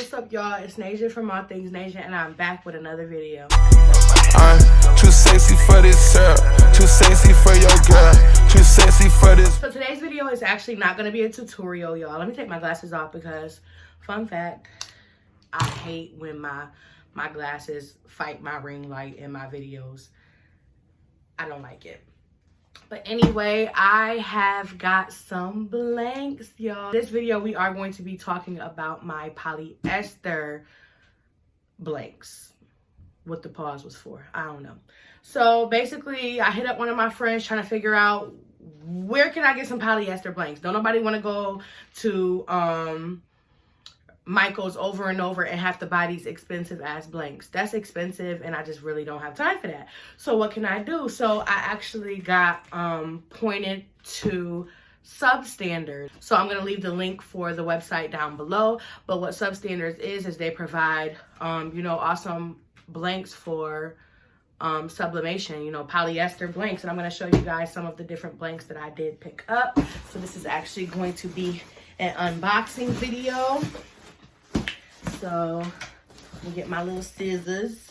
What's up, y'all? It's Nasia from All Things Nasia, and I'm back with another video. I'm too sexy for this girl, too sexy for your girl, too sexy for this. So today's video is actually not going to be a tutorial, y'all. Let me take my glasses off because, fun fact, I hate when my glasses fight my ring light in my videos. I don't like it. But anyway, I have got some blanks, y'all. This video, we are going to be talking about my polyester blanks. What the pause was for, I don't know. So basically, I hit up one of my friends trying to figure out where can I get some polyester blanks. Don't nobody want to go to Michael's over and over and have to buy these expensive ass blanks. That's expensive and I just really don't have time for that. So what can I do? So I actually got pointed to Substandard. So I'm going to leave the link for the website down below. But what Substandard is they provide, you know, awesome blanks for sublimation, you know, polyester blanks. And I'm going to show you guys some of the different blanks that I did pick up. So this is actually going to be an unboxing video. So, let me get my little scissors.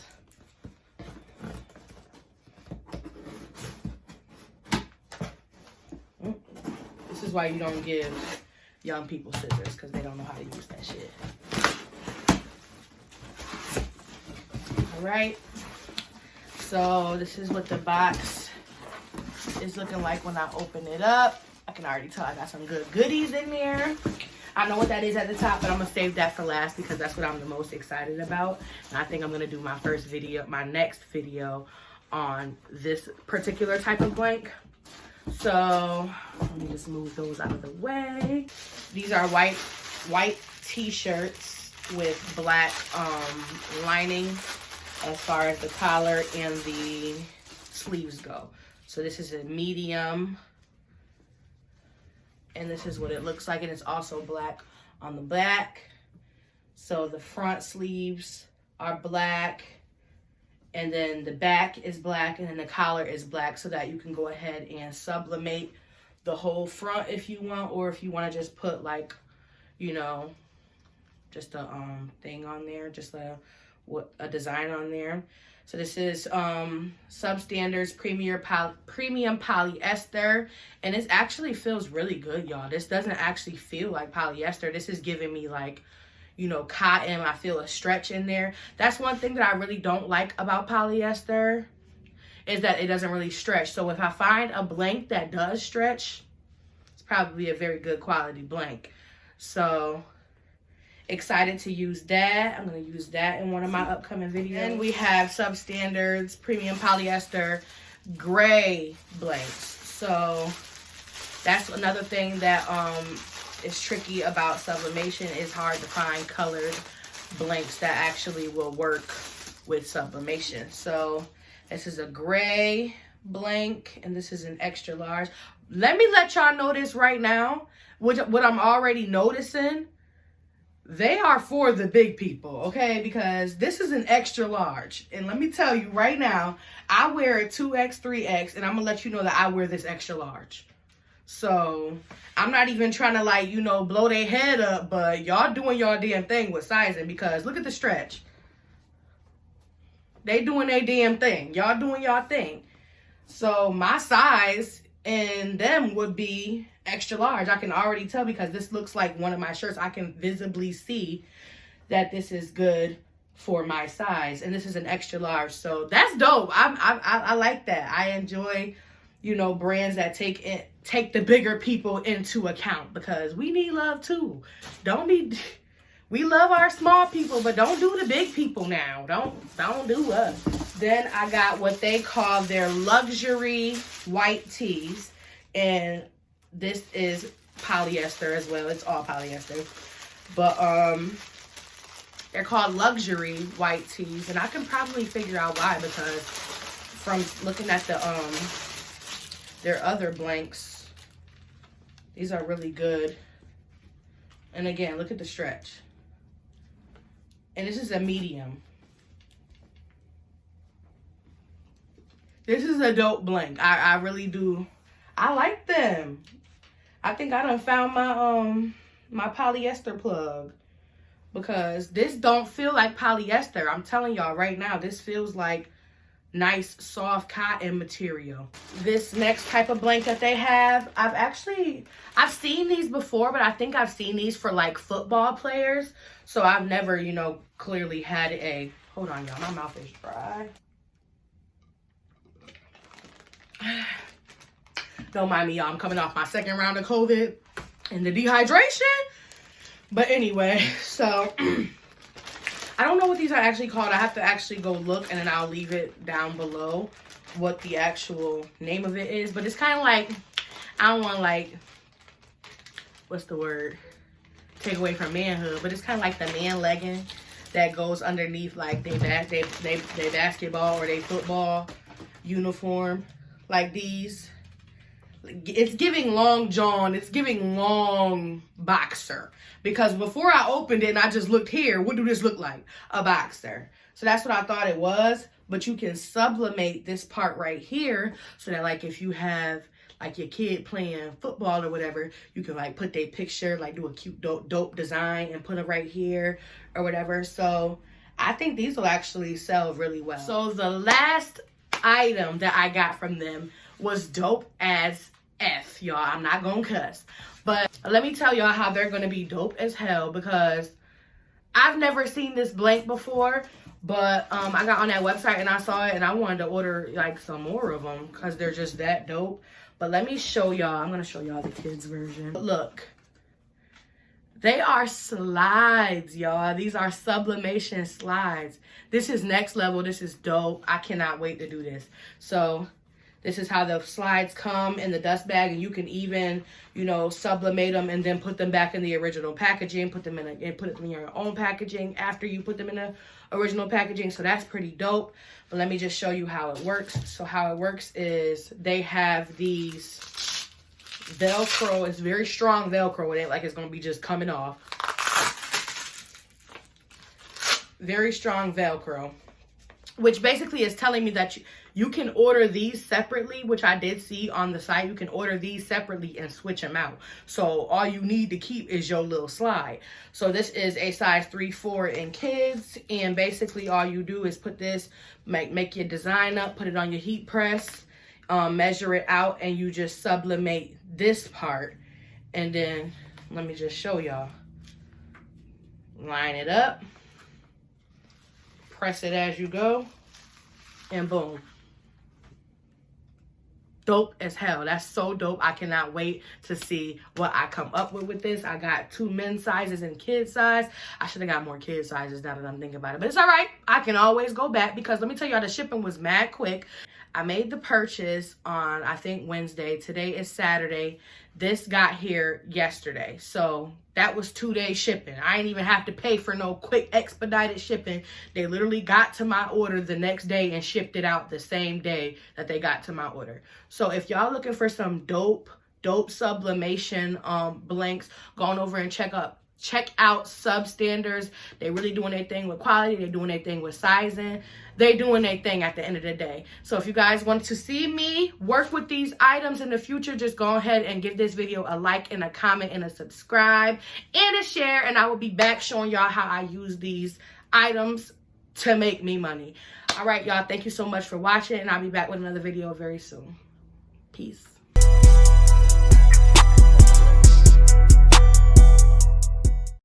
This is why you don't give young people scissors, because they don't know how to use that shit. Alright. So, this is what the box is looking like when I open it up. I can already tell I got some good goodies in there. I know what that is at the top, but I'm gonna save that for last because that's what I'm the most excited about. And I think I'm gonna do my my next video on this particular type of blank. So let me just move those out of the way. These are white t-shirts with black lining as far as the collar and the sleeves go. So this is a medium. And this is what it looks like. And it's also black on the back. So the front sleeves are black. And then the back is black. And then the collar is black so that you can go ahead and sublimate the whole front if you want. Or if you want to just put like, you know, just a thing on there. Just a design on there. So this is Substandard's premium polyester, and this actually feels really good, y'all. This doesn't actually feel like polyester. This is giving me like, you know, cotton. I feel a stretch in there. That's one thing that I really don't like about polyester is that it doesn't really stretch. So if I find a blank that does stretch, it's probably a very good quality blank. So excited to use that. I'm going to use that in one of my upcoming videos. And we have Substandard's premium polyester gray blanks. So that's another thing that is tricky about sublimation. It's hard to find colored blanks that actually will work with sublimation. So this is a gray blank and this is an extra large. Let me let y'all know this right now. What I'm already noticing, they are for the big people, okay? Because this is an extra large. And let me tell you right now, I wear a 2X, 3X, and I'm going to let you know that I wear this extra large. So, I'm not even trying to, like, you know, blow their head up, but y'all doing y'all damn thing with sizing because look at the stretch. They doing their damn thing. Y'all doing y'all thing. So, my size and them would be extra large. I can already tell because this looks like one of my shirts. I can visibly see that this is good for my size, and this is an extra large. So that's dope. I like that. I enjoy, you know, brands that take the bigger people into account because we need love too. We love our small people, but don't do the big people now. Don't do us. Then I got what they call their luxury white tees, and this is polyester as well. It's all polyester. But they're called luxury white tees. And I can probably figure out why because from looking at the their other blanks, these are really good. And again, look at the stretch. And this is a medium. This is a dope blank. I really do. I like them. I think I done found my my polyester plug. because this don't feel like polyester. I'm telling y'all right now, this feels like nice soft cotton material. This next type of blanket they have, I've seen these before, but I think I've seen these for like football players. So I've never, you know, clearly had a, hold on y'all, my mouth is dry. Don't mind me, y'all, I'm coming off my second round of COVID and the dehydration. But anyway, so I don't know what these are actually called. I have to actually go look, and then I'll leave it down below what the actual name of it is. But it's kind of like, I don't want to like, what's the word? Take away from manhood. But it's kind of like the man legging that goes underneath like they basketball or they football uniform. Like these. It's giving long john. It's giving long boxer. Because before I opened it and I just looked here, what do this look like? A boxer. So that's what I thought it was. But you can sublimate this part right here so that like if you have like your kid playing football or whatever, you can like put their picture, like do a cute dope design and put it right here or whatever. So I think these will actually sell really well. So the last item that I got from them was dope as F, y'all. I'm not gonna cuss, but let me tell y'all how they're gonna be dope as hell, because I've never seen this blank before, but I got on that website and I saw it and I wanted to order like some more of them because they're just that dope. But let me show y'all. I'm gonna show y'all the kids version. Look, they are slides, y'all. These are sublimation slides. This is next level. This is dope. I cannot wait to do this. So this is how the slides come in the dust bag, and you can even, you know, sublimate them and then put them back in the original packaging. Put them in your own packaging after you put them in the original packaging. So that's pretty dope. But let me just show you how it works. So how it works is they have these Velcro. It's very strong Velcro. It ain't like it's gonna be just coming off. Very strong Velcro, which basically is telling me that you can order these separately, which I did see on the site. You can order these separately and switch them out. So all you need to keep is your little slide. So this is a size 3-4 in kids. And basically all you do is put this, make your design up, put it on your heat press, measure it out, and you just sublimate this part. And then let me just show y'all. Line it up. Press it as you go. And boom. Dope as hell. That's so dope. I cannot wait to see what I come up with this. I got 2 men's sizes and kid size. I should have got more kid sizes now that I'm thinking about it. But it's all right. I can always go back, because let me tell y'all, the shipping was mad quick. I made the purchase on, I think, Wednesday. Today is Saturday. This got here yesterday. So that was 2 days shipping. I didn't even have to pay for no quick expedited shipping. They literally got to my order the next day and shipped it out the same day that they got to my order. So if y'all looking for some dope sublimation blanks, go on over and check out Substanders. They really doing their thing with quality. They're doing their thing with sizing. They doing their thing at the end of the day. So if you guys want to see me work with these items in the future, just go ahead and give this video a like and a comment and a subscribe and a share. And I will be back showing y'all how I use these items to make me money. All right, y'all. Thank you so much for watching. And I'll be back with another video very soon. Peace.